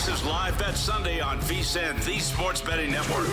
This is Live Bet Sunday on VSiN, the Sports Betting Network.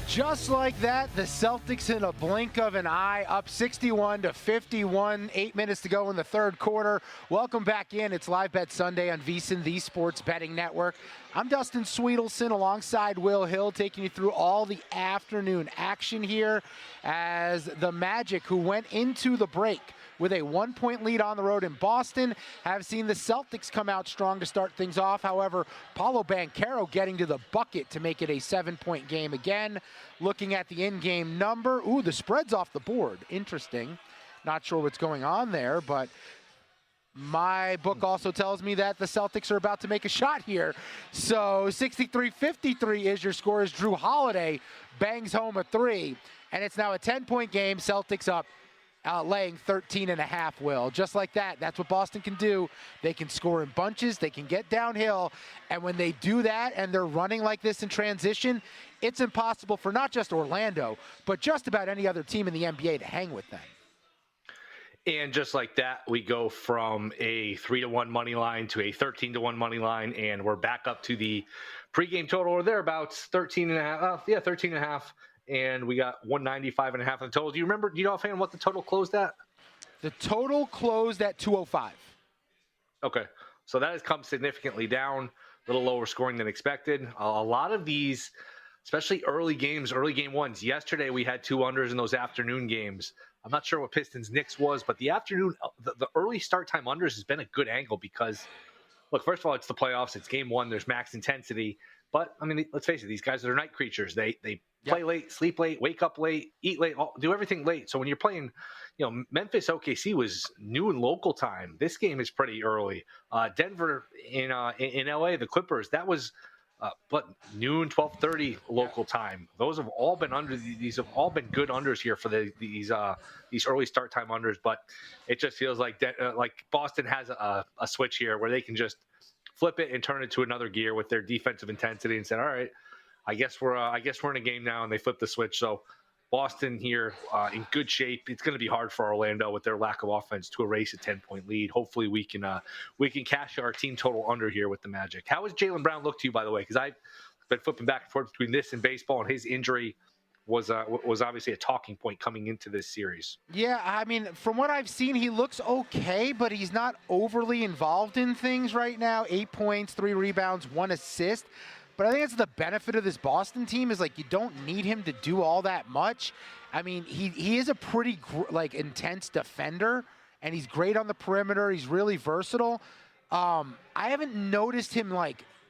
Just like that, the Celtics in a blink of an eye, up 61-51, 8 minutes to go in the third quarter. Welcome back in. It's Live Bet Sunday on VSiN, the Sports Betting Network. I'm Dustin Swedelson alongside Will Hill, taking you through all the afternoon action here as the Magic, who went into the break with a 1-point lead on the road in Boston, have seen the Celtics come out strong to start things off. However, Paolo Banchero getting to the bucket to make it a 7-point game again. Looking at the in-game number, ooh, the spread's off the board. Interesting. Not sure what's going on there, but my book also tells me that the Celtics are about to make a shot here. So 63-53 is your score as Drew Holiday bangs home a three. And it's now a 10-point game. Celtics up, laying 13.5, Will. Just like that, that's what Boston can do. They can score in bunches, they can get downhill, and when they do that and they're running like this in transition, it's impossible for not just Orlando, but just about any other team in the NBA to hang with them. And just like that, we go from a 3-1 money line to a 13-1 money line, and we're back up to the pregame total, or thereabouts, 13.5. And we got 195.5 in the total. Do you know offhand what the total closed at? The total closed at 205. Okay. So that has come significantly down, a little lower scoring than expected. A lot of these, especially early game ones. Yesterday we had two unders in those afternoon games. I'm not sure what Pistons Knicks was, but the early start time unders has been a good angle because, look, first of all, it's the playoffs. It's game one. There's max intensity. But, I mean, let's face it, these guys are night creatures. They play late, sleep late, wake up late, eat late, do everything late. So when you're playing, Memphis OKC was noon local time. This game is pretty early. Denver in LA, the Clippers, that was noon, 12:30 local time. Those have all been these have all been good unders here for these early start time unders. But it just feels like Boston has a switch here where they can just flip it and turn it to another gear with their defensive intensity and say, all right, I guess we're in a game now, and they flip the switch. So Boston here in good shape. It's going to be hard for Orlando with their lack of offense to erase a 10-point lead. Hopefully we can cash our team total under here with the Magic. How has Jaylen Brown looked to you, by the way? Because I've been flipping back and forth between this and baseball, and his injury was obviously a talking point coming into this series. Yeah, I mean, from what I've seen, he looks okay, but he's not overly involved in things right now. 8 points, 3 rebounds, 1 assist. But I think that's the benefit of this Boston team is, you don't need him to do all that much. I mean, he is a pretty, intense defender, and he's great on the perimeter. He's really versatile. I haven't noticed him,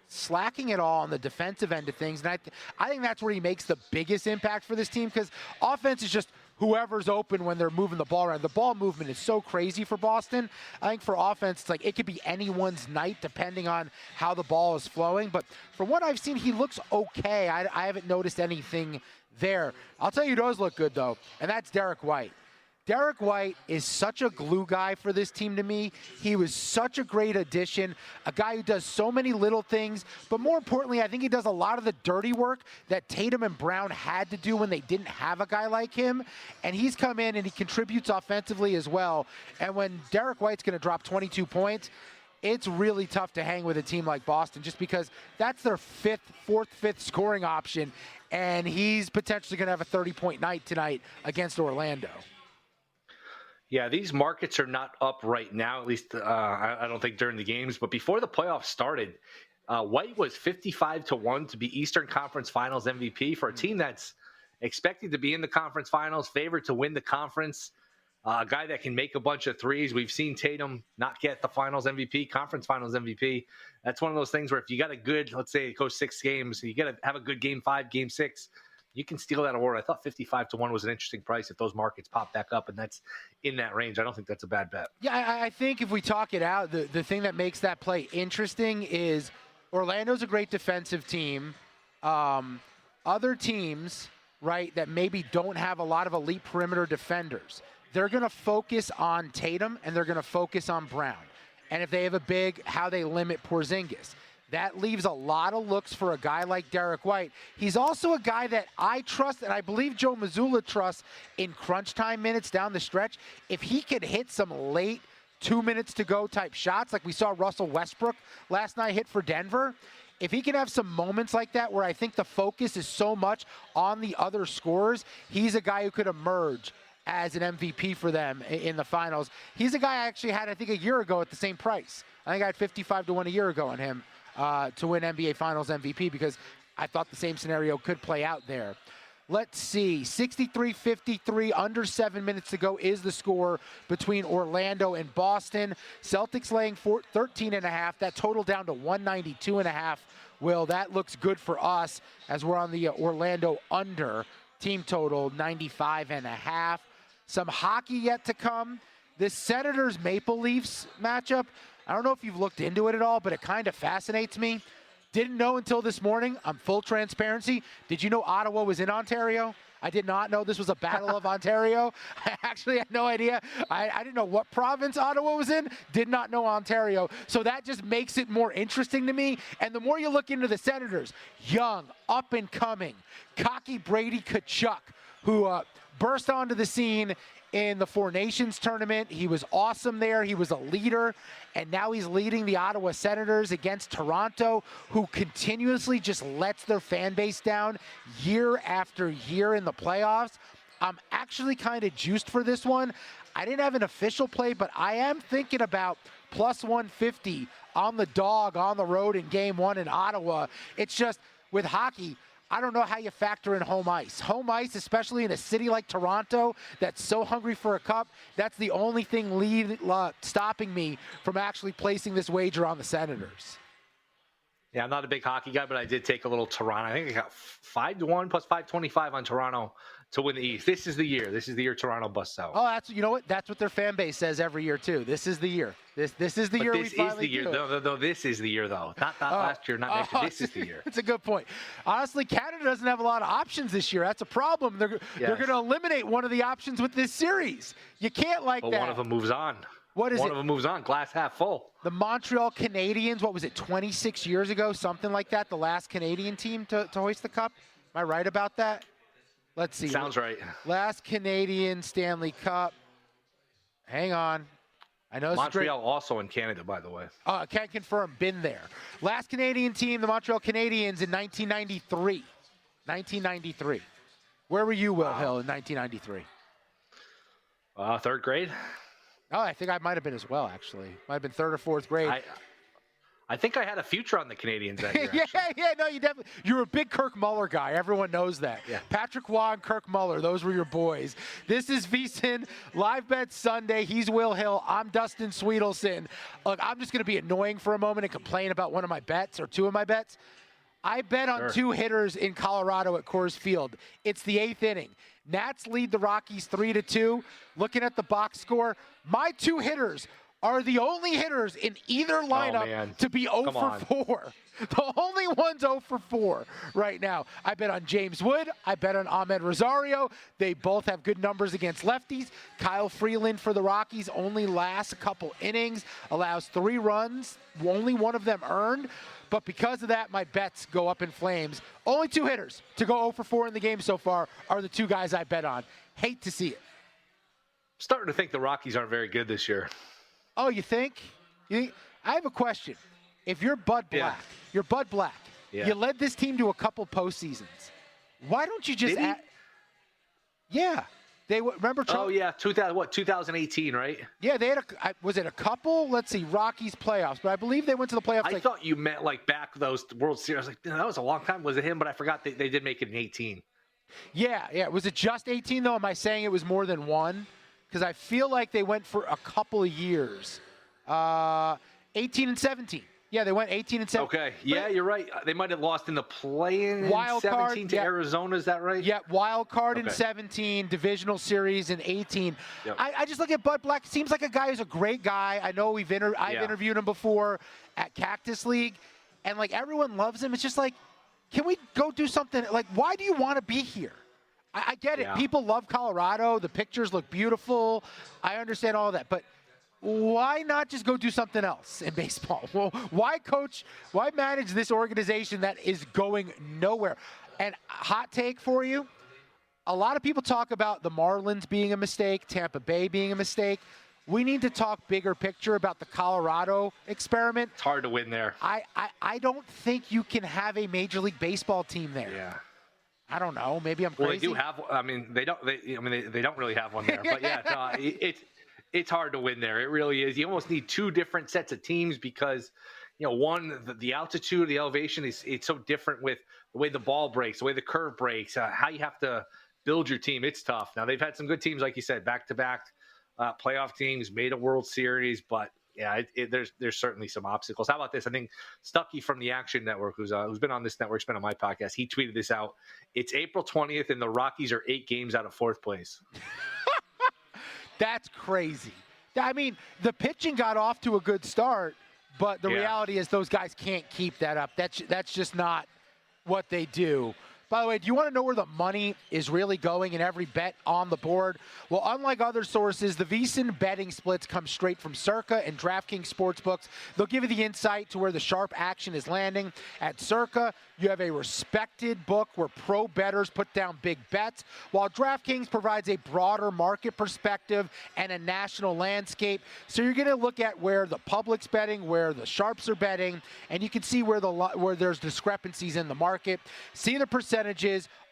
slacking at all on the defensive end of things. And I think that's where he makes the biggest impact for this team, because offense is just whoever's open when they're moving the ball around. The ball movement is so crazy for Boston. I think for offense, it's it could be anyone's night depending on how the ball is flowing. But from what I've seen, he looks okay. I haven't noticed anything there. I'll tell you who does look good, though, and that's Derek White. Derek White is such a glue guy for this team to me. He was such a great addition, a guy who does so many little things, but more importantly, I think he does a lot of the dirty work that Tatum and Brown had to do when they didn't have a guy like him, and he's come in and he contributes offensively as well. And when Derek White's going to drop 22 points, it's really tough to hang with a team like Boston just because that's their fourth, fifth scoring option, and he's potentially going to have a 30-point night tonight against Orlando. Yeah, these markets are not up right now, at least I don't think during the games. But before the playoffs started, White was 55-1 to be Eastern Conference Finals MVP for a team that's expected to be in the conference finals, favored to win the conference, a guy that can make a bunch of threes. We've seen Tatum not get the finals MVP, conference finals MVP. That's one of those things where if you got a good, let's say it goes 6 games, you got to have a good game 5, game 6. You can steal that award. I thought 55-1 was an interesting price if those markets pop back up, and that's in that range. I don't think that's a bad bet. Yeah, I think if we talk it out, the thing that makes that play interesting is Orlando's a great defensive team. Other teams, right, that maybe don't have a lot of elite perimeter defenders, they're going to focus on Tatum and they're going to focus on Brown. And if they have a big, how they limit Porzingis. That leaves a lot of looks for a guy like Derek White. He's also a guy that I trust, and I believe Joe Mazzulla trusts in crunch time minutes down the stretch. If he could hit some late 2 minutes to go type shots like we saw Russell Westbrook last night hit for Denver. If he can have some moments like that where I think the focus is so much on the other scorers, he's a guy who could emerge as an MVP for them in the finals. He's a guy I actually had, I think, a year ago at the same price. I think I had 55-1 a year ago on him to win NBA Finals MVP because I thought the same scenario could play out there. Let's see, 63-53, under 7 minutes to go is the score between Orlando and Boston. Celtics laying 13.5. That total down to 192.5. Will, that looks good for us as we're on the Orlando under. Team total 95.5. Some hockey yet to come. This Senators Maple Leafs matchup, I don't know if you've looked into it at all, but it kind of fascinates me. Didn't know until this morning. I'm full transparency. Did you know Ottawa was in Ontario? I did not know this was a Battle of Ontario. I actually had no idea. I didn't know what province Ottawa was in. Did not know Ontario. So that just makes it more interesting to me. And the more you look into the Senators, young, up and coming, cocky Brady Tkachuk, who burst onto the scene in the Four Nations tournament. He was awesome there. He was a leader. And now he's leading the Ottawa Senators against Toronto, who continuously just lets their fan base down year after year in the playoffs. I'm actually kind of juiced for this one. I didn't have an official play, but I am thinking about plus 150 on the dog on the road in game one in Ottawa. It's just with hockey, I don't know how you factor in home ice. Home ice, especially in a city like Toronto that's so hungry for a cup, that's the only thing stopping me from actually placing this wager on the Senators. Yeah, I'm not a big hockey guy, but I did take a little Toronto. I think I got 5-1 plus 525 on Toronto to win the East. This is the year. This is the year Toronto busts out. Oh, that's, you know what? That's what their fan base says every year too. This is the year. This is the year we finally do it. No, this is the year though. Not last year, not next year. This is the year. It's a good point. Honestly, Canada doesn't have a lot of options this year. That's a problem. They're going to eliminate one of the options with this series. You can't that. One of them moves on. What is it? One of them moves on. Glass half full. The Montreal Canadiens, what was it, 26 years ago? Something like that, the last Canadian team to hoist the cup? Am I right about that? Let's see. Sounds right. Last Canadian Stanley Cup. Hang on. I know Montreal also in Canada, by the way. Can't confirm. Been there. Last Canadian team, the Montreal Canadiens in 1993. 1993. Where were you, Will Hill, in 1993? Third grade. Oh, I think I might have been as well, actually. Might have been third or fourth grade. I think I had a future on the Canadians that year. No, you definitely. You're a big Kirk Muller guy. Everyone knows that. Yeah. Patrick Waugh and Kirk Muller, those were your boys. This is VSiN Live Bet Sunday. He's Will Hill. I'm Dustin Swedelson. Look, I'm just going to be annoying for a moment and complain about one of my bets or two of my bets. I bet on two hitters in Colorado at Coors Field. It's the 8th inning. Nats lead the Rockies 3-2. Looking at the box score, my two hitters are the only hitters in either lineup to be 0 for 4. The only one's 0 for 4 right now. I bet on James Wood. I bet on Ahmed Rosario. They both have good numbers against lefties. Kyle Freeland for the Rockies only lasts a couple innings, allows 3 runs, only one of them earned. But because of that, my bets go up in flames. Only 2 hitters to go 0 for 4 in the game so far are the 2 guys I bet on. Hate to see it. Starting to think the Rockies aren't very good this year. Oh, you think? I have a question. If you're Bud Black, you led this team to a couple postseasons. Why don't you just add? Yeah. Remember? Oh, yeah. 2018, right? Yeah, they had was it a couple? Let's see, Rockies playoffs. But I believe they went to the playoffs. I thought you meant like back those World Series. I was like, that was a long time. Was it him? But I forgot they did make it in 18. Yeah. Was it just 18, though? Am I saying it was more than one? Because I feel like they went for a couple of years. 18 and 17. Yeah, they went 18 and 17. Okay, yeah, you're right. They might have lost in the play-in in 17 to Arizona. Is that right? Yeah, wild card in 17, divisional series in 18. Yep. I just look at Bud Black. Seems like a guy who's a great guy. I know I've interviewed him before at Cactus League, and like everyone loves him. It's just like, can we go do something? Like, why do you want to be here? I get it. People love Colorado. The pictures look beautiful. I understand all that. But why not just go do something else in baseball? Well, why coach? Why manage this organization that is going nowhere? And hot take for you, a lot of people talk about the Marlins being a mistake, Tampa Bay being a mistake. we need to talk bigger picture about the Colorado experiment. It's hard to win there. I don't think you can have a Major League Baseball team there. Yeah. I don't know. Maybe I'm crazy. Well, they do have. I mean, they don't. They don't really have one there. But yeah, no, it's hard to win there. It really is. You almost need two different sets of teams because, one, the altitude, the elevation it's so different with the way the ball breaks, the way the curve breaks, how you have to build your team. It's tough. Now they've had some good teams, like you said, back-to-back playoff teams, made a World Series, but yeah, there's certainly some obstacles. How about this? I think Stuckey from the Action Network, who's been on this network, been on my podcast, he tweeted this out. It's April 20th, and the Rockies are 8 games out of 4th place. That's crazy. I mean, the pitching got off to a good start, but the reality is those guys can't keep that up. That's just not what they do. By the way, do you want to know where the money is really going in every bet on the board? Well, unlike other sources, the VSiN betting splits come straight from Circa and DraftKings Sportsbooks. They'll give you the insight to where the sharp action is landing. At Circa, you have a respected book where pro bettors put down big bets, while DraftKings provides a broader market perspective and a national landscape. So you're going to look at where the public's betting, where the sharps are betting, and you can see where there's discrepancies in the market. See the percentages.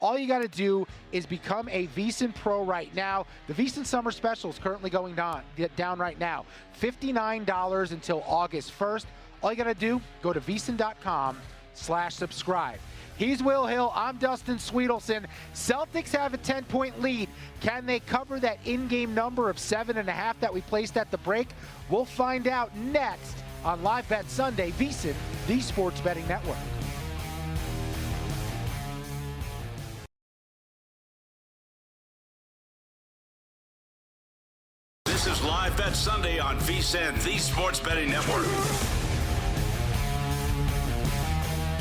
All you got to do is become a VSiN Pro right now. The VSiN Summer Special is currently going down right now. $59 until August 1st. All you got to do, go to vsin.com/subscribe. He's Will Hill. I'm Dustin Swedelson. Celtics have a 10-point lead. Can they cover that in-game number of 7.5 that we placed at the break? We'll find out next on Live Bet Sunday, VSiN, the Sports Betting Network. This is Live Bet Sunday on VSiN, the Sports Betting Network.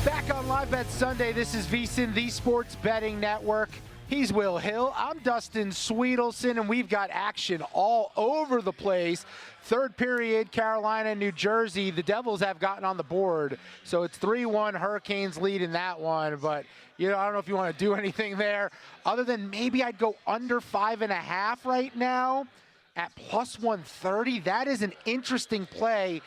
Back on Live Bet Sunday, this is VSiN, the Sports Betting Network. He's Will Hill. I'm Dustin Swedelson, and we've got action all over the place. Third period, Carolina, New Jersey. The Devils have gotten on the board, so it's 3-1. Hurricanes lead in that one, but I don't know if you want to do anything there other than maybe I'd go under 5.5 right now at plus 130. That is an interesting play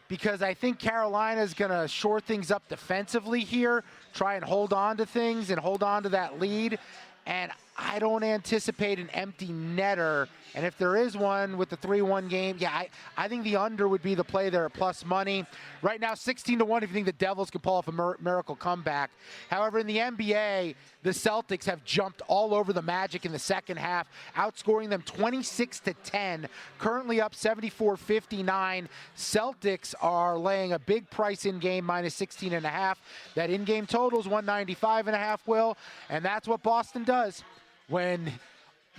because I think Carolina's going to shore things up defensively here, try and hold on to things and hold on to that lead. And I don't anticipate an empty netter. And if there is one with the 3-1 game, I think the under would be the play there at plus money. Right now, 16-1 if you think the Devils can pull off a miracle comeback. However, in the NBA, the Celtics have jumped all over the Magic in the second half, outscoring them 26-10, currently up 74-59. Celtics are laying a big price in game, minus 16.5. That in-game total is 195.5, Will, and that's what Boston does. When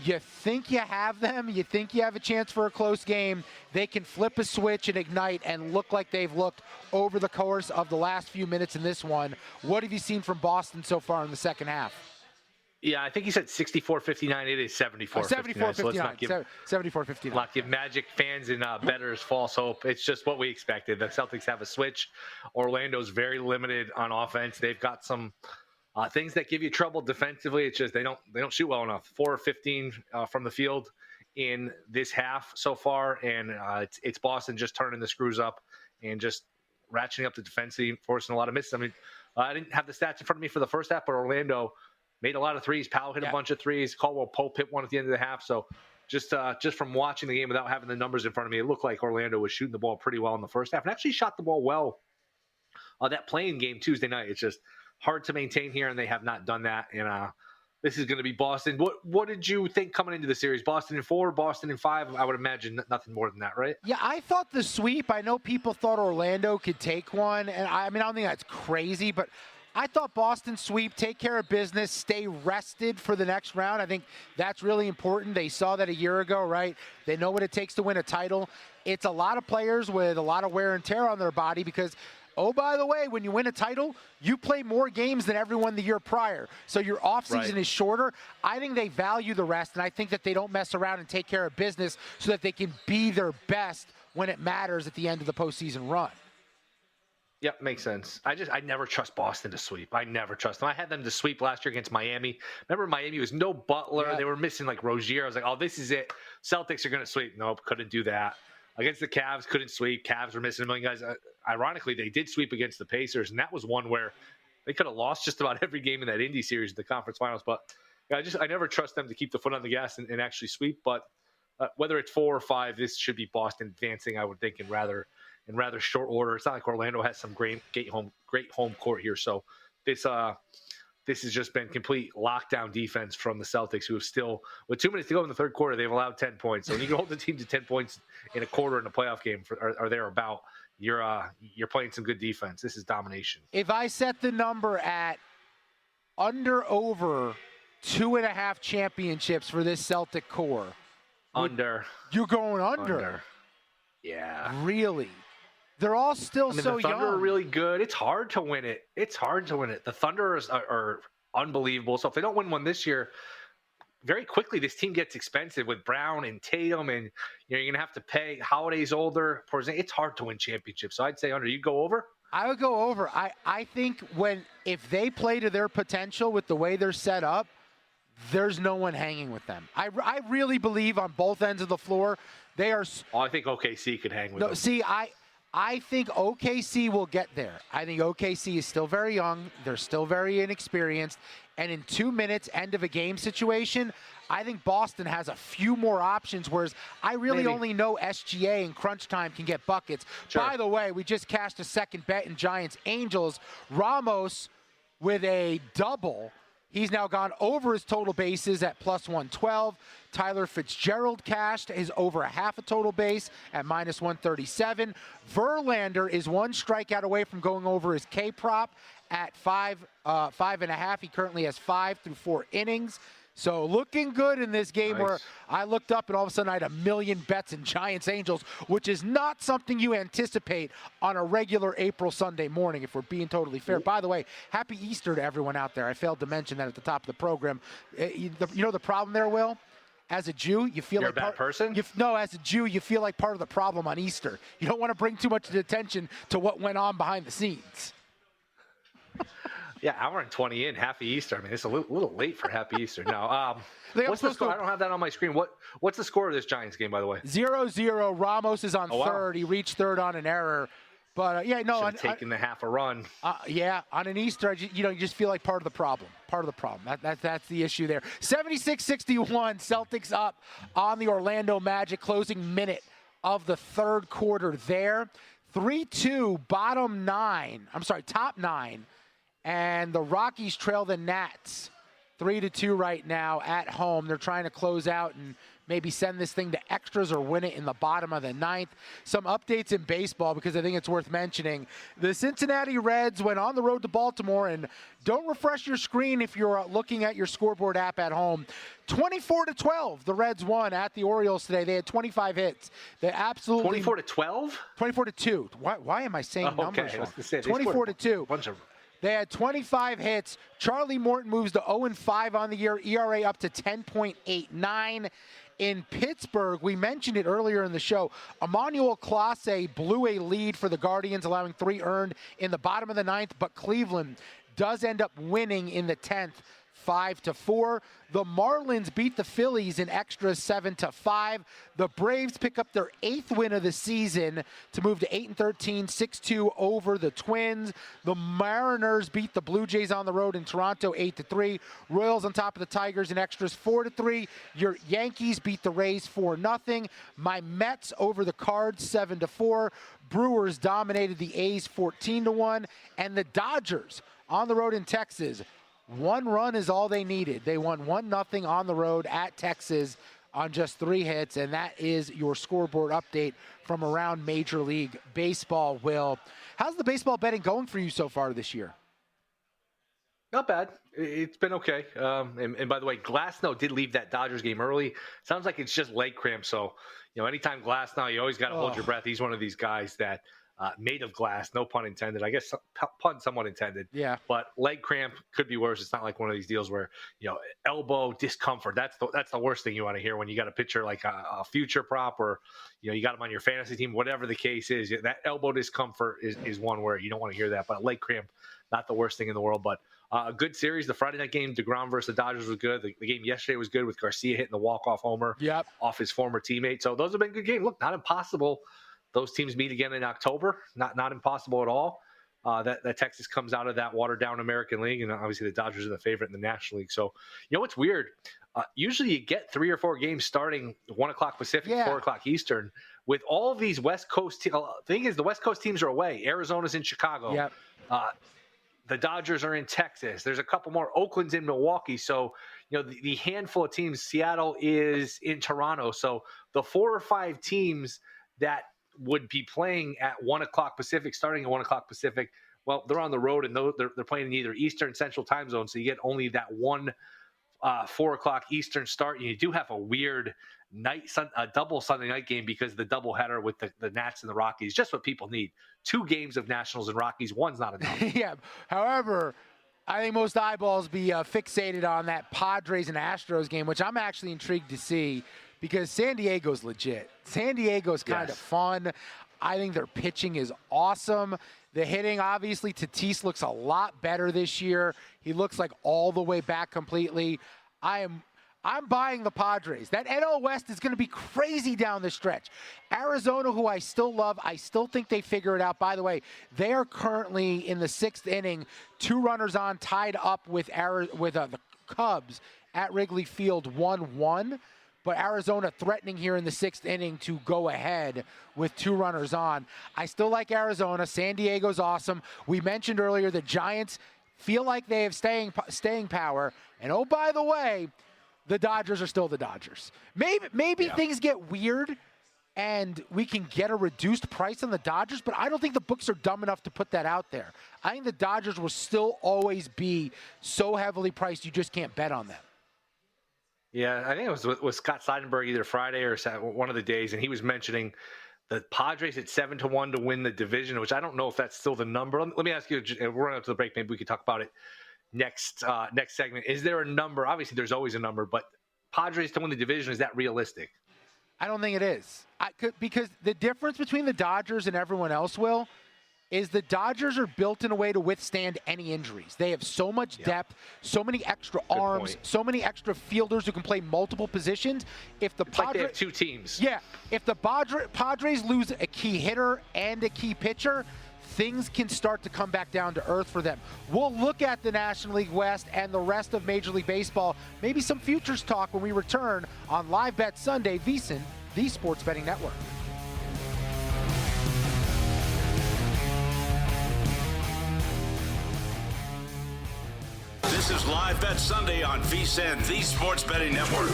you think you have them, you think you have a chance for a close game, they can flip a switch and ignite and look like they've looked over the course of the last few minutes in this one. What have you seen from Boston so far in the second half? Yeah, I think he said 64-59. It is 74-59. So let's not give 74-59. Not give Magic fans and bettors false hope. It's just what we expected. The Celtics have a switch. Orlando's very limited on offense. They've got some things that give you trouble defensively. It's just they don't shoot well enough. 4 of 15 from the field in this half so far, and it's Boston just turning the screws up and just ratcheting up the defense, forcing a lot of misses. I mean, I didn't have the stats in front of me for the first half, but Orlando made a lot of threes. Powell hit a bunch of threes. Caldwell Pope hit one at the end of the half. So just from watching the game without having the numbers in front of me, it looked like Orlando was shooting the ball pretty well in the first half and actually shot the ball well. That playing game Tuesday night, it's just hard to maintain here, and they have not done that. And this is going to be Boston. What did you think coming into the series? Boston in 4, Boston in 5? I would imagine nothing more than that, right? Yeah, I thought the sweep. I know people thought Orlando could take one, and I don't think that's crazy, but I thought Boston sweep, take care of business, stay rested for the next round. I think that's really important. They saw that a year ago, right? They know what it takes to win a title. It's a lot of players with a lot of wear and tear on their body because, oh, by the way, when you win a title, you play more games than everyone the year prior. So your offseason is shorter. I think they value the rest, and I think that they don't mess around and take care of business so that they can be their best when it matters at the end of the postseason run. Yep, makes sense. I never trust Boston to sweep. I never trust them. I had them to sweep last year against Miami. Remember, Miami was no Butler. Yeah. They were missing like Rozier. I was like, oh, this is it. Celtics are going to sweep. Nope, couldn't do that. Against the Cavs, couldn't sweep. Cavs were missing a million guys. Ironically, they did sweep against the Pacers, and that was one where they could have lost just about every game in that Indy series in the conference finals. But yeah, I never trust them to keep the foot on the gas and actually sweep. But whether it's 4 or 5, this should be Boston advancing, I would think, in rather short order. It's not like Orlando has some great home court here. So this has just been complete lockdown defense from the Celtics, who have still, with 2 minutes to go in the third quarter, they've allowed 10 points. So when you can hold the team to 10 points in a quarter in a playoff game or thereabout, you're playing some good defense. This is domination. If I set the number at over 2.5 championships for this Celtic core, you're going under. Yeah. Really? They're all still the so Thunder young. are really good. It's hard to win it. The Thunder are unbelievable. So if they don't win one this year, very quickly this team gets expensive with Brown and Tatum, and you're going to have to pay. Holiday's older. It's hard to win championships. So I'd say under. You go over? I would go over. I think if they play to their potential with the way they're set up, there's no one hanging with them. I really believe on both ends of the floor they are. I think OKC could hang with them. See, I think OKC will get there. I think OKC is still very young. They're still very inexperienced. And in 2 minutes, end of a game situation, I think Boston has a few more options, whereas I really only know SGA and crunch time can get buckets. Sure. By the way, we just cashed a second bet in Giants-Angels. Ramos with a double. He's now gone over his total bases at plus 112. Tyler Fitzgerald cashed his over a half a total base at minus 137. Verlander is 1 strikeout away from going over his K prop at 5.5. He currently has 5 through 4 innings. So looking good in this game. Nice. Where I looked up and all of a sudden I had 1 million bets in Giants-Angels, which is not something you anticipate on a regular April Sunday morning, if we're being totally fair. By the way, happy Easter to everyone out there. I failed to mention that at the top of the program. You know the problem there, Will? As a Jew, you feel You're like a bad person? No, as a Jew, you feel like part of the problem on Easter. You don't want to bring too much attention to what went on behind the scenes. Yeah, hour and 20 in, Happy Easter. I mean, it's a little late for Happy Easter. Now, what's the score? I don't have that on my screen. What's the score of this Giants game, by the way? 0-0. Ramos is on third. Wow. He reached third on an error. But, taking the half a run. On an Easter, you just feel like part of the problem. That's the issue there. 76-61, Celtics up on the Orlando Magic, closing minute of the third quarter there. 3-2, top 9. And the Rockies trail the Nats 3-2 right now at home. They're trying to close out and maybe send this thing to extras or win it in the bottom of the ninth. Some updates in baseball, because I think it's worth mentioning. The Cincinnati Reds went on the road to Baltimore, and don't refresh your screen if you're looking at your scoreboard app at home. 24-12, the Reds won at the Orioles today. They had 25 hits. They absolutely 24-12? 24-2. Why am I saying numbers wrong? 24-2. Bunch of. They had 25 hits. Charlie Morton moves to 0-5 on the year, ERA up to 10.89. In Pittsburgh, we mentioned it earlier in the show, Emmanuel Clase blew a lead for the Guardians, allowing 3 earned in the bottom of the ninth, but Cleveland does end up winning in the 10th, 5-4. The Marlins beat the Phillies in extras 7-5. The Braves pick up their 8th win of the season to move to 8-13, 6-2 over the Twins. The Mariners beat the Blue Jays on the road in Toronto 8-3. Royals on top of the Tigers in extras 4-3. Your Yankees beat the Rays 4-0. My Mets over the Cards 7-4. Brewers dominated the A's 14-1. And the Dodgers on the road in Texas, 1 run is all they needed. They won 1-0 on the road at Texas on just 3 hits, and that is your scoreboard update from around Major League Baseball. Will, how's the baseball betting going for you so far this year? Not bad. It's been okay. And by the way, Glasnow did leave that Dodgers game early. Sounds like it's just leg cramp. So, anytime Glasnow, you always got to hold your breath. He's one of these guys that made of glass, no pun intended. I guess pun somewhat intended. Yeah. But leg cramp could be worse. It's not like one of these deals where, elbow discomfort. That's the worst thing you want to hear when you got a pitcher like a future prop, or, you got him on your fantasy team, whatever the case is. That elbow discomfort is one where you don't want to hear that. But a leg cramp, not the worst thing in the world. But a good series. The Friday night game, DeGrom versus the Dodgers, was good. The game yesterday was good with Garcia hitting the walk-off homer off his former teammate. So those have been good games. Look, not impossible. Those teams meet again in October. Not impossible at all. That Texas comes out of that watered-down American League, and obviously the Dodgers are the favorite in the National League. So, what's weird? Usually you get 3 or 4 games starting 1 o'clock Pacific, 4 o'clock Eastern. With all of these West Coast teams, the thing is the West Coast teams are away. Arizona's in Chicago. Yep. The Dodgers are in Texas. There's a couple more. Oakland's in Milwaukee. So, the handful of teams, Seattle is in Toronto. So the 4 or 5 teams that would be playing at 1 o'clock Pacific, starting at 1 o'clock Pacific, well, they're on the road, and they're playing in either Eastern, Central time zone. So you get only that one 4 o'clock Eastern start. And you do have a weird a double Sunday night game because of the doubleheader with the Nats and the Rockies. Just what people need. 2 games of Nationals and Rockies. One's not enough. Yeah. However, I think most eyeballs be fixated on that Padres and Astros game, which I'm actually intrigued to see because San Diego's legit. San Diego's kind of fun. I think their pitching is awesome. The hitting, obviously, Tatis looks a lot better this year. He looks like all the way back completely. I'm buying the Padres. That NL West is going to be crazy down the stretch. Arizona, who I still love, I still think they figure it out. By the way, they are currently in the 6th inning, 2 runners on, tied up with the Cubs at Wrigley Field, 1-1. But Arizona threatening here in the 6th inning to go ahead with 2 runners on. I still like Arizona. San Diego's awesome. We mentioned earlier the Giants feel like they have staying power. And oh, by the way, the Dodgers are still the Dodgers. Maybe things get weird and we can get a reduced price on the Dodgers, but I don't think the books are dumb enough to put that out there. I think the Dodgers will still always be so heavily priced you just can't bet on them. Yeah, I think it was with Scott Seidenberg either Friday or one of the days, and he was mentioning the Padres at 7-1 to win the division, which I don't know if that's still the number. Let me ask you, we're running up to the break, maybe we could talk about it next segment. Is there a number? Obviously, there's always a number, but Padres to win the division, is that realistic? I don't think it is. Because the difference between the Dodgers and everyone else, Will, is the Dodgers are built in a way to withstand any injuries. They have so much depth, so many extra arms, so many extra fielders who can play multiple positions. If the like they have 2 teams. Yeah. If the Padres lose a key hitter and a key pitcher, things can start to come back down to earth for them. We'll look at the National League West and the rest of Major League Baseball, maybe some futures talk when we return on Live Bet Sunday, VSiN, the Sports Betting Network. This is Live Bet Sunday on VSiN, the Sports Betting Network.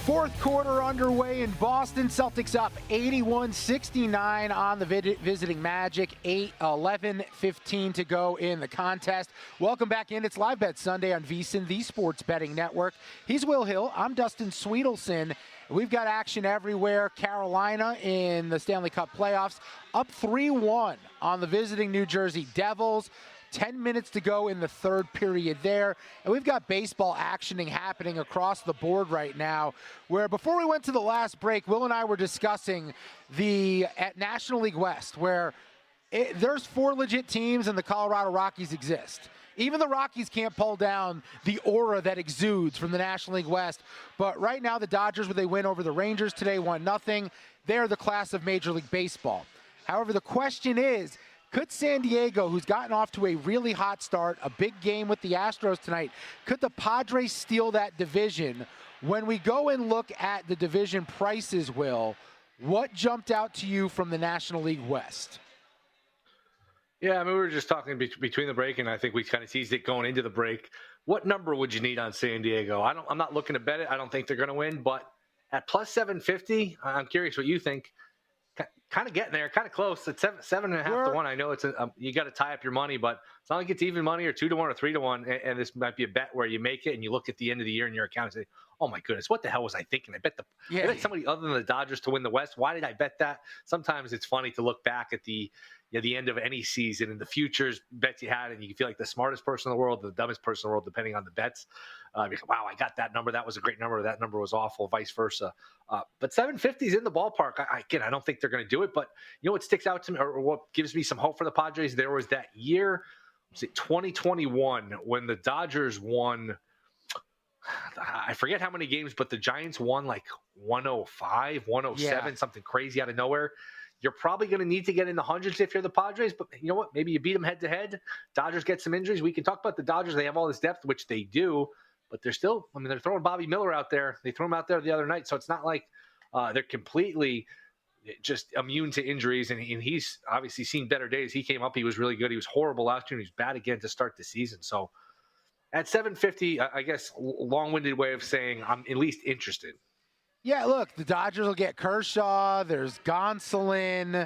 4th quarter underway in Boston. Celtics up 81-69 on the visiting Magic. 11:15 to go in the contest. Welcome back in. It's Live Bet Sunday on VSiN, the Sports Betting Network. He's Will Hill. I'm Dustin Swedelson. We've got action everywhere. Carolina in the Stanley Cup playoffs up 3-1 on the visiting New Jersey Devils. 10 minutes to go in the 3rd period there. And we've got baseball actioning happening across the board right now, where before we went to the last break, Will and I were discussing at National League West, where there's 4 legit teams and the Colorado Rockies exist. Even the Rockies can't pull down the aura that exudes from the National League West. But right now, the Dodgers, where they win over the Rangers today, 1-0. They're the class of Major League Baseball. However, the question is, could San Diego, who's gotten off to a really hot start, a big game with the Astros tonight, could the Padres steal that division? When we go and look at the division prices, Will, what jumped out to you from the National League West? Yeah, I mean, we were just talking between the break, and I think we kind of teased it going into the break. What number would you need on San Diego? I'm not looking to bet it. I don't think they're going to win, but at plus 750, I'm curious what you think. Kind of getting there, kind of close. It's 7.5 to 1. I know it's you got to tie up your money, but it's not like it's even money or 2 to 1 or 3 to 1. And this might be a bet where you make it and you look at the end of the year in your account and say, oh my goodness, what the hell was I thinking? I bet somebody other than the Dodgers to win the West. Why did I bet that? Sometimes it's funny to look back at the end of any season and the futures bets you had, and you feel like the smartest person in the world, the dumbest person in the world, depending on the bets. Wow, I got that number. That was a great number. That number was awful, vice versa. But 750 is in the ballpark. Again, I don't think they're going to do it, but you know what sticks out to me, or what gives me some hope for the Padres? There was that year, was it 2021, when the Dodgers won, I forget how many games, but the Giants won like 105, 107, something crazy out of nowhere. You're probably going to need to get in the hundreds if you're the Padres, but you know what? Maybe you beat them head to head. Dodgers get some injuries. We can talk about the Dodgers. They have all this depth, which they do, but they're still, they're throwing Bobby Miller out there. They threw him out there the other night. So it's not like they're completely just immune to injuries. And he's obviously seen better days. He came up. He was really good. He was horrible last year. And he was bad again to start the season. So at 750, I guess, long-winded way of saying I'm at least interested. Yeah, look, the Dodgers will get Kershaw. There's Gonsolin.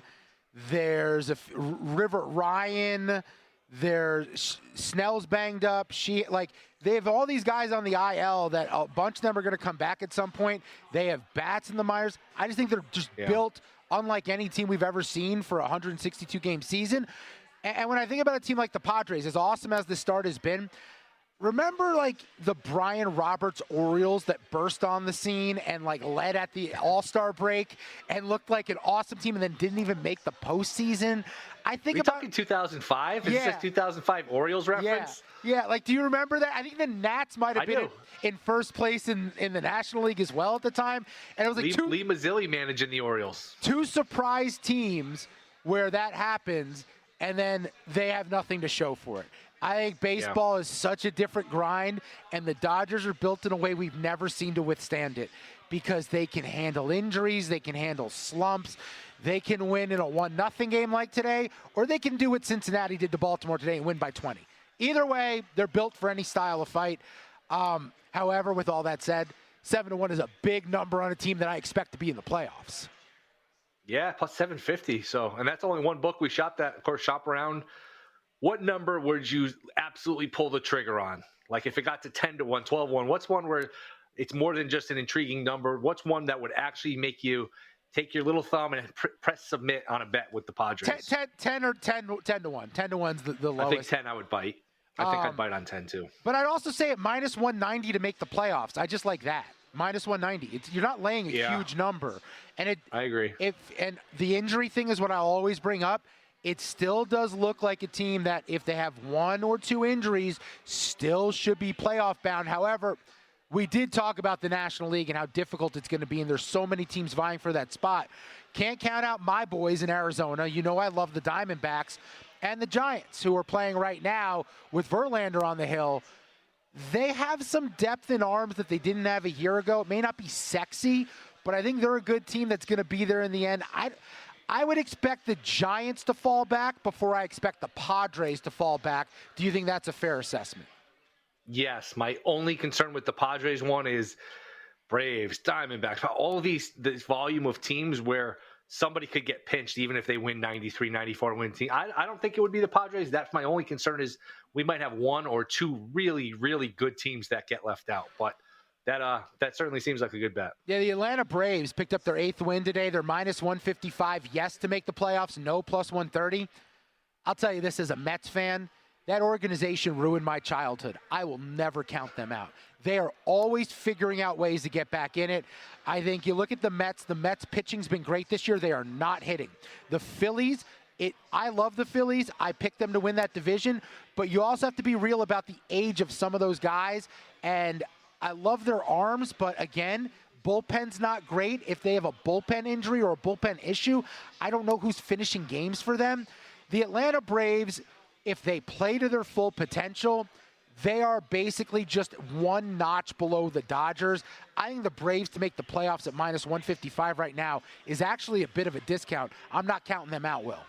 There's River Ryan. There's Snell's banged up. They have all these guys on the IL that a bunch of them are going to come back at some point. They have bats in the minors. I just think they're just built unlike any team we've ever seen for a 162-game season. And when I think about a team like the Padres, as awesome as the start has been, remember, the Brian Roberts Orioles that burst on the scene and, led at the All-Star break and looked like an awesome team and then didn't even make the postseason? I think about talking 2005? Is this 2005 Orioles reference? Yeah. Do you remember that? I think the Nats might have been in first place in the National League as well at the time. And it was Lee Mazzilli managing the Orioles. Two surprise teams where that happens, and then they have nothing to show for it. I think baseball is such a different grind, and the Dodgers are built in a way we've never seen to withstand it because they can handle injuries, they can handle slumps, they can win in a 1-0 game like today, or they can do what Cincinnati did to Baltimore today and win by 20. Either way, they're built for any style of fight. However, with all that said, 7-1 is a big number on a team that I expect to be in the playoffs. Yeah, plus 750. So, and that's only one book we shop around. What number would you absolutely pull the trigger on? Like if it got to 10-1, 12-1, what's one where it's more than just an intriguing number? What's one that would actually make you take your little thumb and press submit on a bet with the Padres? 10 to 1. 10-1's the lowest. I think 10 I would bite. I think I'd bite on 10 too. But I'd also say at minus 190 to make the playoffs. I just like that. Minus 190. You're not laying a huge number. And I agree. And the injury thing is what I'll always bring up. It still does look like a team that if they have 1 or 2 injuries, still should be playoff bound. However, we did talk about the National League and how difficult it's going to be, and there's so many teams vying for that spot. Can't count out my boys in Arizona. You know I love the Diamondbacks and the Giants, who are playing right now with Verlander on the hill. They have some depth in arms that they didn't have a year ago. It may not be sexy, but I think they're a good team that's going to be there in the end. I would expect the Giants to fall back before I expect the Padres to fall back. Do you think that's a fair assessment? Yes. My only concern with the Padres one is Braves, Diamondbacks, all of this volume of teams where somebody could get pinched even if they win 93, 94 win team. I don't think it would be the Padres. That's my only concern is we might have 1 or 2 really, really good teams that get left out. But that certainly seems like a good bet. Yeah, the Atlanta Braves picked up their 8th win today. They're minus 155, yes, to make the playoffs, no plus 130. I'll tell you this as a Mets fan, that organization ruined my childhood. I will never count them out. They are always figuring out ways to get back in it. I think you look at the Mets pitching's been great this year. They are not hitting. The Phillies, I love the Phillies. I picked them to win that division, but you also have to be real about the age of some of those guys, and I love their arms, but again, bullpen's not great. If they have a bullpen injury or a bullpen issue, I don't know who's finishing games for them. The Atlanta Braves, if they play to their full potential, they are basically just 1 notch below the Dodgers. I think the Braves to make the playoffs at minus 155 right now is actually a bit of a discount. I'm not counting them out, Will.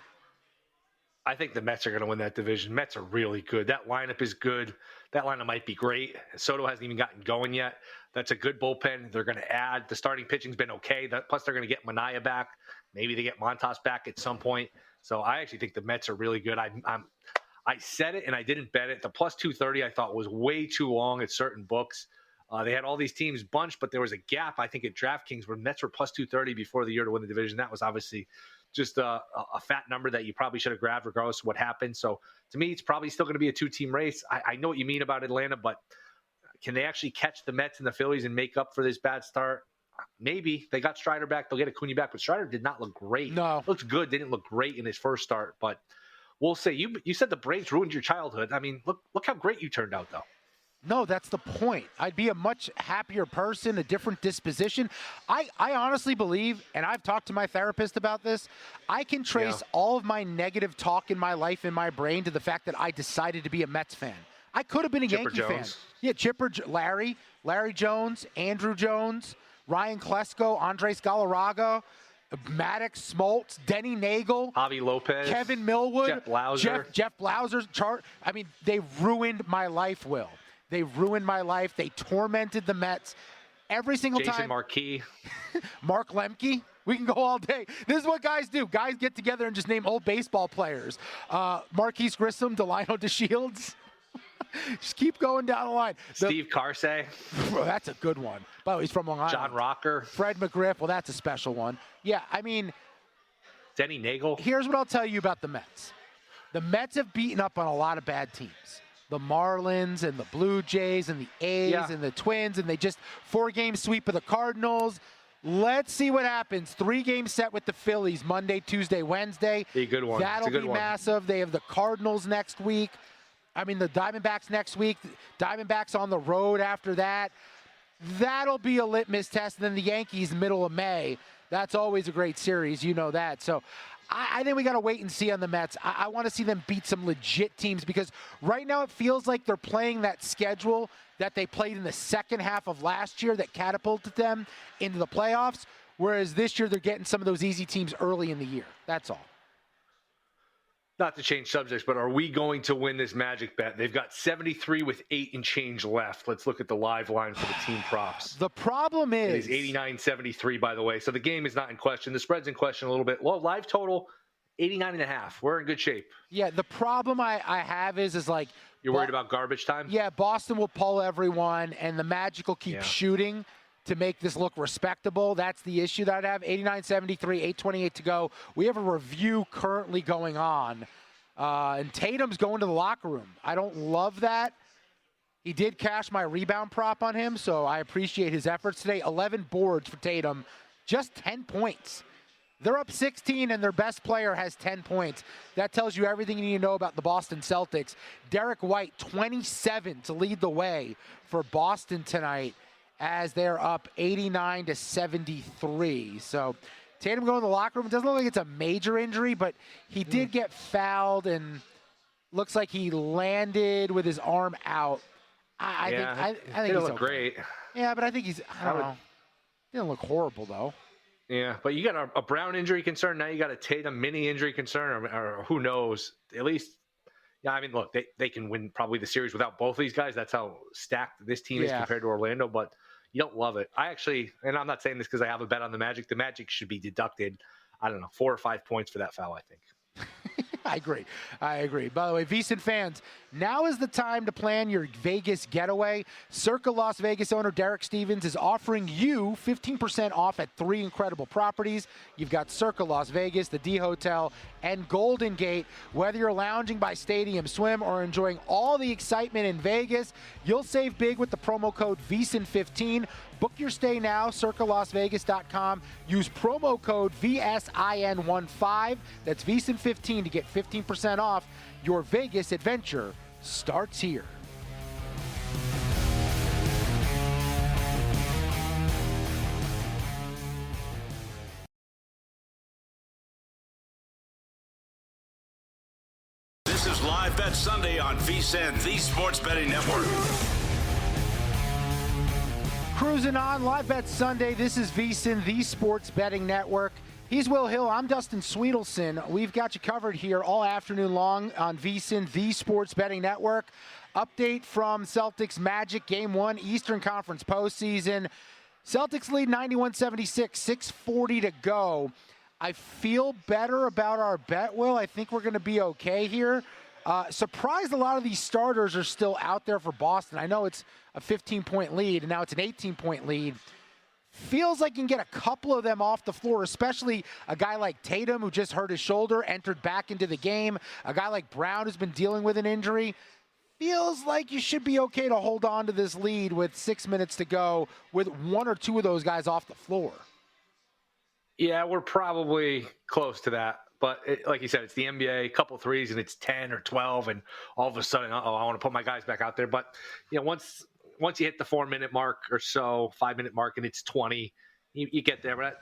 I think the Mets are going to win that division. Mets are really good. That lineup is good. That lineup might be great. Soto hasn't even gotten going yet. That's a good bullpen. They're going to add. The starting pitching's been okay. Plus, they're going to get Manaea back. Maybe they get Montas back at some point. So I actually think the Mets are really good. I said it and I didn't bet it. The plus 230 I thought was way too long at certain books. They had all these teams bunched, but there was a gap, I think, at DraftKings where Mets were plus 230 before the year to win the division. That was obviously just a fat number that you probably should have grabbed regardless of what happened. So to me, it's probably still going to be a two-team race. I know what you mean about Atlanta, but can they actually catch the Mets and the Phillies and make up for this bad start? Maybe. They got Strider back. They'll get Acuna back, but Strider did not look great. No. Looked good. Didn't look great in his first start, but we'll see. You said the Braves ruined your childhood. I mean, look how great you turned out, though. No, that's the point. I'd be a much happier person, a different disposition. I honestly believe, and I've talked to my therapist about this, I can trace all of my negative talk in my life, in my brain, to the fact that I decided to be a Mets fan. I could have been a Yankee fan. Yeah, Larry Jones, Andrew Jones, Ryan Klesko, Andres Galarraga, Maddox, Smoltz, Denny Nagel, Javi Lopez, Kevin Millwood, Jeff Blauser. Jeff Blauser's chart. I mean, they ruined my life, Will. They ruined my life. They tormented the Mets every single time. Jason Marquis. Mark Lemke. We can go all day. This is what guys do. Guys get together and just name old baseball players. Marquise Grissom, Delino DeShields. Just keep going down the line. Steve Carsey. Well, that's a good one. By the way, he's from Long Island. John Rocker. Fred McGriff. Well, that's a special one. Yeah, I mean. Denny Nagel. Here's what I'll tell you about the Mets. The Mets have beaten up on a lot of bad teams. The Marlins and the Blue Jays and the A's and the Twins, and they just 4-game sweep of the Cardinals. Let's see what happens. 3-game set with the Phillies Monday, Tuesday, Wednesday. Be a good one. That'll be massive. They have the Cardinals next week. I mean, the Diamondbacks next week. Diamondbacks on the road after that. That'll be a litmus test. And then the Yankees middle of May. That's always a great series. You know that. So I think we got to wait and see on the Mets. I want to see them beat some legit teams because right now it feels like they're playing that schedule that they played in the second half of last year that catapulted them into the playoffs, whereas this year they're getting some of those easy teams early in the year. That's all. Not to change subjects, but are we going to win this Magic bet? They've got 73 with 8 and change left. Let's look at the live line for the team props. The problem is... It is 89-73, by the way. So the game is not in question. The spread's in question a little bit. Well, live total, 89.5. We're in good shape. Yeah, the problem I have is like... You're worried about garbage time? Yeah, Boston will pull everyone, and the Magic will keep shooting to make this look respectable. That's the issue that I'd have. 89-73, 8:28 to go. We have a review currently going on, and Tatum's going to the locker room. I don't love that. He did cash my rebound prop on him, so I appreciate his efforts today. 11 boards for Tatum, just 10 points. They're up 16, and their best player has 10 points. That tells you everything you need to know about the Boston Celtics. Derek White, 27 to lead the way for Boston tonight, as they're up 89-73. So Tatum going to the locker room. It doesn't look like it's a major injury, but he did get fouled and looks like he landed with his arm out. I think he's look great. Yeah, but I think I don't know. He didn't look horrible, though. Yeah, but you got a Brown injury concern. Now you got a Tatum mini injury concern, or who knows. At least, I mean, look, they can win probably the series without both of these guys. That's how stacked this team is compared to Orlando, but you don't love it. I actually, and I'm not saying this because I have a bet on the Magic. The Magic should be deducted, I don't know, 4 or 5 points for that foul, I think. I agree. By the way, VSiN fans, now is the time to plan your Vegas getaway. Circa Las Vegas owner Derek Stevens is offering you 15% off at 3 incredible properties. You've got Circa Las Vegas, the D Hotel, and Golden Gate. Whether you're lounging by Stadium Swim or enjoying all the excitement in Vegas, you'll save big with the promo code VSiN15. Book your stay now, circalasvegas.com. Use promo code VSIN15. That's VSiN15 to get 15% off. Your Vegas adventure starts here. This is Live Bet Sunday on VSiN, the Sports Betting Network. Cruising on, Live Bet Sunday. This is VSiN, the Sports Betting Network. He's Will Hill. I'm Dustin Swedelson. We've got you covered here all afternoon long on VSiN, the Sports Betting Network. Update from Celtics Magic Game 1, Eastern Conference postseason. Celtics lead 91-76, 6:40 to go. I feel better about our bet, Will. I think we're going to be okay here. Surprised a lot of these starters are still out there for Boston. I know it's a 15-point lead, and now it's an 18-point lead. Feels like you can get a couple of them off the floor, especially a guy like Tatum, who just hurt his shoulder, entered back into the game. A guy like Brown, who's been dealing with an injury. Feels like you should be okay to hold on to this lead with 6 minutes to go with one or two of those guys off the floor. Yeah, we're probably close to that. But like you said, it's the NBA, a couple threes, and it's 10 or 12, and all of a sudden, I want to put my guys back out there. But once you hit the 4-minute mark or so, 5-minute mark, and it's 20, you get there. But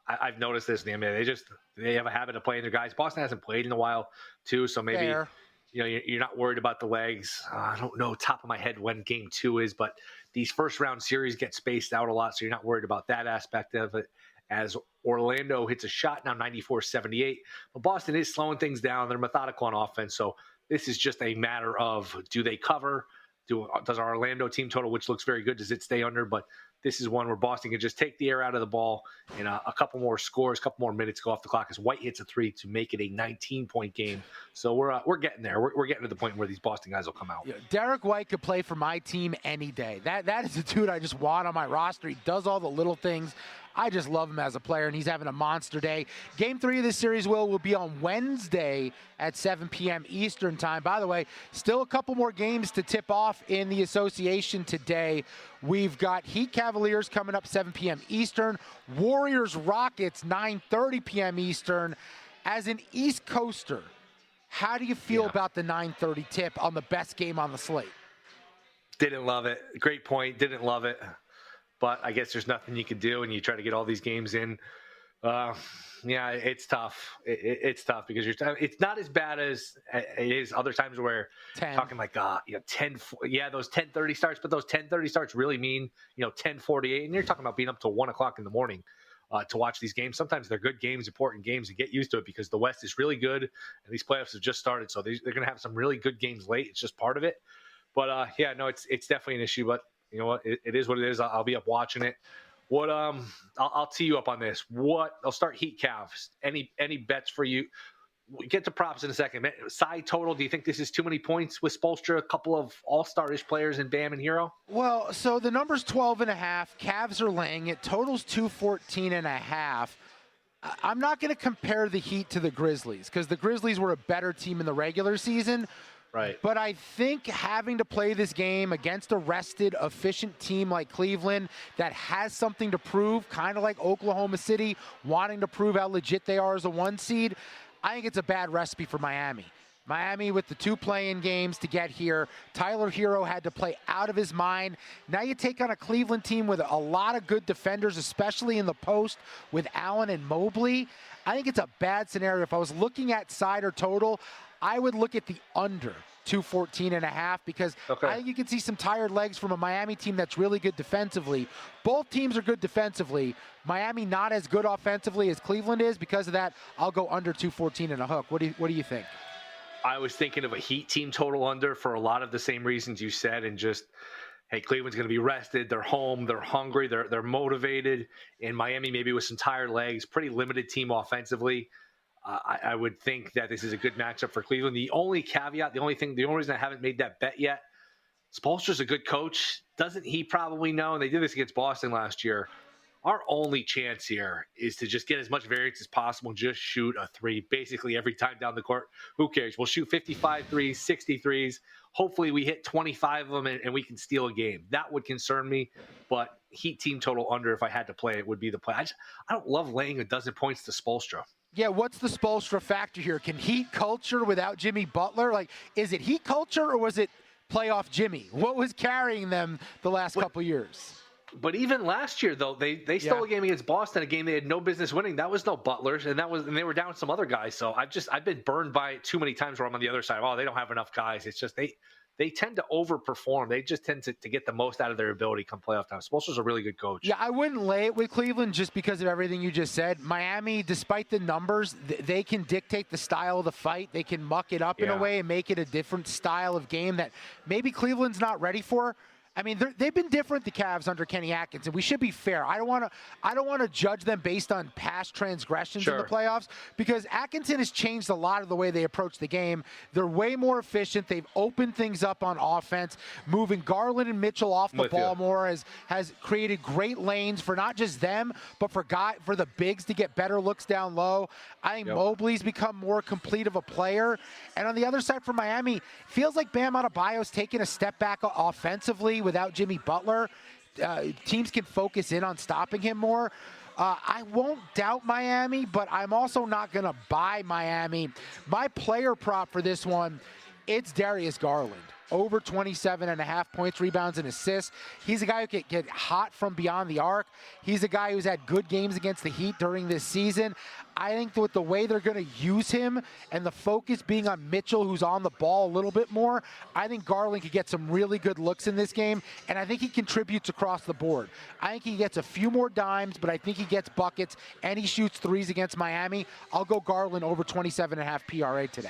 I've noticed this in the NBA. They have a habit of playing their guys. Boston hasn't played in a while, too, so maybe Fair. You're not worried about the legs. I don't know top of my head when game 2 is, but these first-round series get spaced out a lot, so you're not worried about that aspect of it. As Orlando hits a shot now, 94-78. But Boston is slowing things down. They're methodical on offense. So this is just a matter of, do they cover? Does our Orlando team total, which looks very good, does it stay under? But this is one where Boston can just take the air out of the ball and a couple more scores, a couple more minutes go off the clock as White hits a 3 to make it a 19-point game. So we're getting there. We're getting to the point where these Boston guys will come out. Yeah, Derek White could play for my team any day. That is a dude I just want on my roster. He does all the little things. I just love him as a player, and he's having a monster day. Game 3 of this series will be on Wednesday at 7 p.m. Eastern time. By the way, still a couple more games to tip off in the association today. We've got Heat Cavaliers coming up 7 p.m. Eastern. Warriors Rockets 9:30 p.m. Eastern. As an East Coaster, how do you feel about the 9:30 tip on the best game on the slate? Didn't love it. Great point. Didn't love it. But I guess there's nothing you can do, and you try to get all these games in. It's tough. It's tough because it's not as bad as it is other times where 10. Talking like 10. Yeah, those 10:30 starts, but those 10:30 starts really mean 10:48, and you're talking about being up till 1 o'clock in the morning to watch these games. Sometimes they're good games, important games, and get used to it because the West is really good, and these playoffs have just started, so they're going to have some really good games late. It's just part of it. But it's definitely an issue, but. You know what? It is what it is. I'll be up watching it. What I'll tee you up on this. I'll start Heat Cavs. Any bets for you? We'll get to props in a second. Side total. Do you think this is too many points with Spoelstra? A couple of all-star-ish players in Bam and Hero. Well, so the number's 12.5. Cavs are laying it. Total's 214.5. I'm not going to compare the Heat to the Grizzlies because the Grizzlies were a better team in the regular season. Right. But I think having to play this game against a rested, efficient team like Cleveland that has something to prove, kind of like Oklahoma City, wanting to prove how legit they are as a 1 seed, I think it's a bad recipe for Miami. Miami with the 2 play-in games to get here. Tyler Hero had to play out of his mind. Now you take on a Cleveland team with a lot of good defenders, especially in the post with Allen and Mobley. I think it's a bad scenario. If I was looking at side or total, I would look at the under 214.5 because I think you can see some tired legs from a Miami team that's really good defensively. Both teams are good defensively. Miami not as good offensively as Cleveland is. Because of that, I'll go under 214 and a hook. What do you think? I was thinking of a Heat team total under for a lot of the same reasons you said, and just, hey, Cleveland's going to be rested. They're home. They're hungry. They're motivated. And Miami maybe with some tired legs, pretty limited team offensively. I would think that this is a good matchup for Cleveland. The only caveat, the only reason I haven't made that bet yet, Spoelstra's a good coach. Doesn't he probably know? And they did this against Boston last year. Our only chance here is to just get as much variance as possible and just shoot a 3 basically every time down the court. Who cares? We'll shoot 55 threes, 60 threes. Hopefully we hit 25 of them and we can steal a game. That would concern me. But Heat team total under, if I had to play it, would be the play. I don't love laying a dozen points to Spoelstra. Yeah, what's the Spoelstra factor here? Can Heat culture without Jimmy Butler? Is it Heat culture or was it playoff Jimmy? What was carrying them the last couple years? But even last year, though, they stole a game against Boston, a game they had no business winning. That was no Butlers, and they were down some other guys. So I've been burned by it too many times where I'm on the other side. Oh, they don't have enough guys. It's just they tend to overperform. They just tend to get the most out of their ability come playoff time. Spoelstra's a really good coach. Yeah, I wouldn't lay it with Cleveland just because of everything you just said. Miami, despite the numbers, they can dictate the style of the fight. They can muck it up in a way and make it a different style of game that maybe Cleveland's not ready for. I mean, they've been different, the Cavs, under Kenny Atkinson. We should be fair. I don't want to judge them based on past transgressions in the playoffs, because Atkinson has changed a lot of the way they approach the game. They're way more efficient. They've opened things up on offense. Moving Garland and Mitchell off the ball more has created great lanes for not just them, but for the bigs to get better looks down low. I think Mobley's become more complete of a player. And on the other side for Miami, feels like Bam Adebayo's taken a step back offensively without Jimmy Butler. Teams can focus in on stopping him more. I won't doubt Miami, but I'm also not going to buy Miami. My player prop for this one, it's Darius Garland. Over 27.5 points, rebounds, and assists. He's a guy who can get hot from beyond the arc. He's a guy who's had good games against the Heat during this season. I think with the way they're going to use him and the focus being on Mitchell, who's on the ball a little bit more, I think Garland could get some really good looks in this game, and I think he contributes across the board. I think he gets a few more dimes, but I think he gets buckets, and he shoots threes against Miami. I'll go Garland over 27.5 PRA today.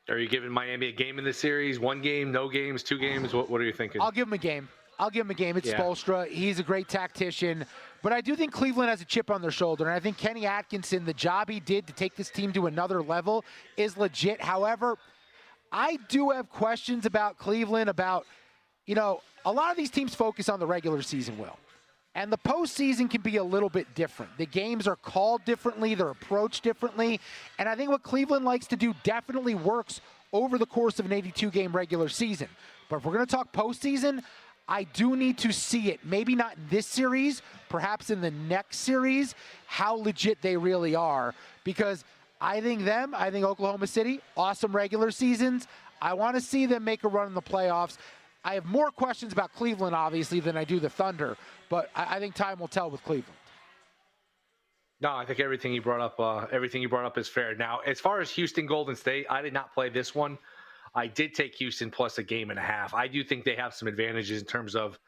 Are you giving Miami a game in this series? One game, no games, 2 games? What are you thinking? I'll give him a game. It's Spoelstra. He's a great tactician. But I do think Cleveland has a chip on their shoulder. And I think Kenny Atkinson, the job he did to take this team to another level is legit. However, I do have questions about Cleveland, about, a lot of these teams focus on the regular season, Will. And the postseason can be a little bit different. The games are called differently. They're approached differently. And I think what Cleveland likes to do definitely works over the course of an 82-game regular season. But if we're going to talk postseason, I do need to see it. Maybe not in this series, perhaps in the next series, how legit they really are. Because I think Oklahoma City, awesome regular seasons. I want to see them make a run in the playoffs. I have more questions about Cleveland, obviously, than I do the Thunder, but I think time will tell with Cleveland. No, I think everything you brought up is fair. Now, as far as Houston Golden State, I did not play this one. I did take Houston plus a game and a half. I do think they have some advantages in terms of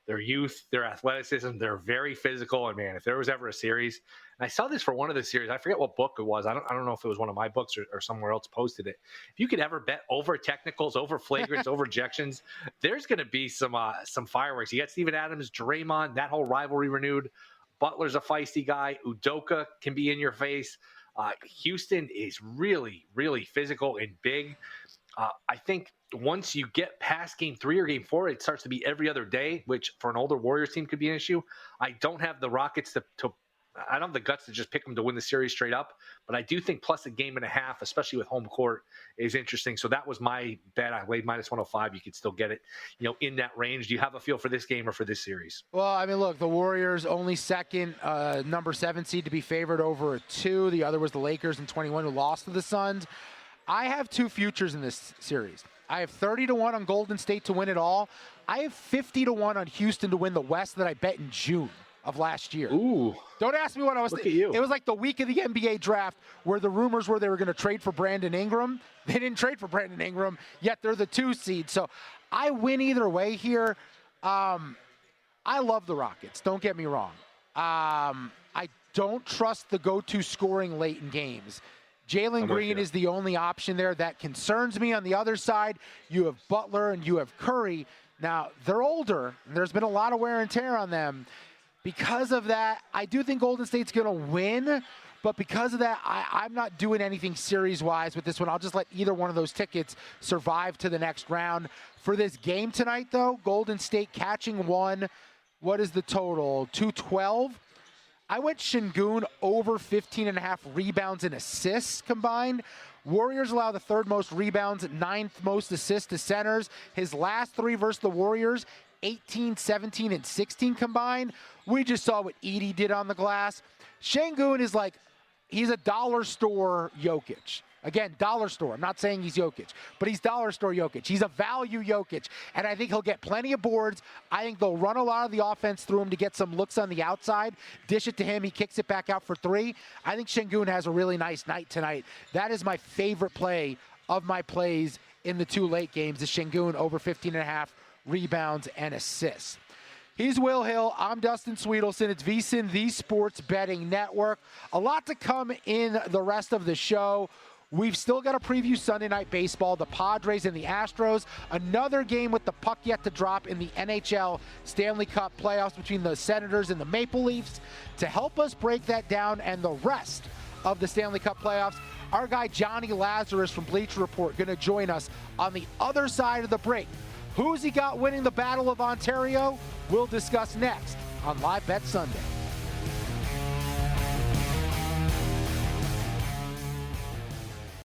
their youth, their athleticism. They're very physical, and man, if there was ever a series, and I saw this for one of the series, I forget what book it was. I don't know if it was one of my books or somewhere else posted it. If you could ever bet over technicals, over flagrants, over ejections, there's going to be some fireworks. You got Steven Adams, Draymond, that whole rivalry renewed. Butler's a feisty guy. Udoka can be in your face. Houston is really, really physical and big. I think once you get past game 3 or game 4, it starts to be every other day, which for an older Warriors team could be an issue. I don't have the Rockets I don't have the guts to just pick them to win the series straight up, but I do think plus a game and a half, especially with home court, is interesting. So that was my bet. I laid minus 105. You could still get it, in that range. Do you have a feel for this game or for this series? Well, I mean, look, the Warriors only second number 7 seed to be favored over a 2. The other was the Lakers in 21 who lost to the Suns. I have 2 futures in this series. I have 30-1 on Golden State to win it all. I have 50-1 on Houston to win the West that I bet in June of last year. Ooh. Don't ask me what I was thinking. Look at you. It was like the week of the NBA draft where the rumors were they were going to trade for Brandon Ingram. They didn't trade for Brandon Ingram, yet they're the 2 seed. So I win either way here. I love the Rockets. Don't get me wrong. I don't trust the go-to scoring late in games. Jalen Green is the only option there. That concerns me. On the other side, you have Butler and you have Curry. Now, they're older, and there's been a lot of wear and tear on them. Because of that, I do think Golden State's going to win, but because of that, I'm not doing anything series-wise with this one. I'll just let either one of those tickets survive to the next round. For this game tonight, though, Golden State catching 1. What is the total? 212? I went Şengün over 15.5 rebounds and assists combined. Warriors allow the 3rd most rebounds, 9th most assists to centers. His last 3 versus the Warriors, 18, 17, and 16 combined. We just saw what Edey did on the glass. Şengün is he's a dollar store Jokic. Again, dollar store. I'm not saying he's Jokic, but he's dollar store Jokic. He's a value Jokic, and I think he'll get plenty of boards. I think they'll run a lot of the offense through him to get some looks on the outside, dish it to him, he kicks it back out for 3. I think Şengün has a really nice night tonight. That is my favorite play of my plays in the 2 late games, is Şengün over 15.5 rebounds and assists. He's Will Hill. I'm Dustin Swedelson. It's VSiN, the Sports Betting Network. A lot to come in the rest of the show. We've still got to preview Sunday Night Baseball, the Padres and the Astros. Another game with the puck yet to drop in the NHL Stanley Cup playoffs between the Senators and the Maple Leafs. To help us break that down and the rest of the Stanley Cup playoffs, our guy Johnny Lazarus from Bleacher Report going to join us on the other side of the break. Who's he got winning the Battle of Ontario? We'll discuss next on Live Bet Sunday.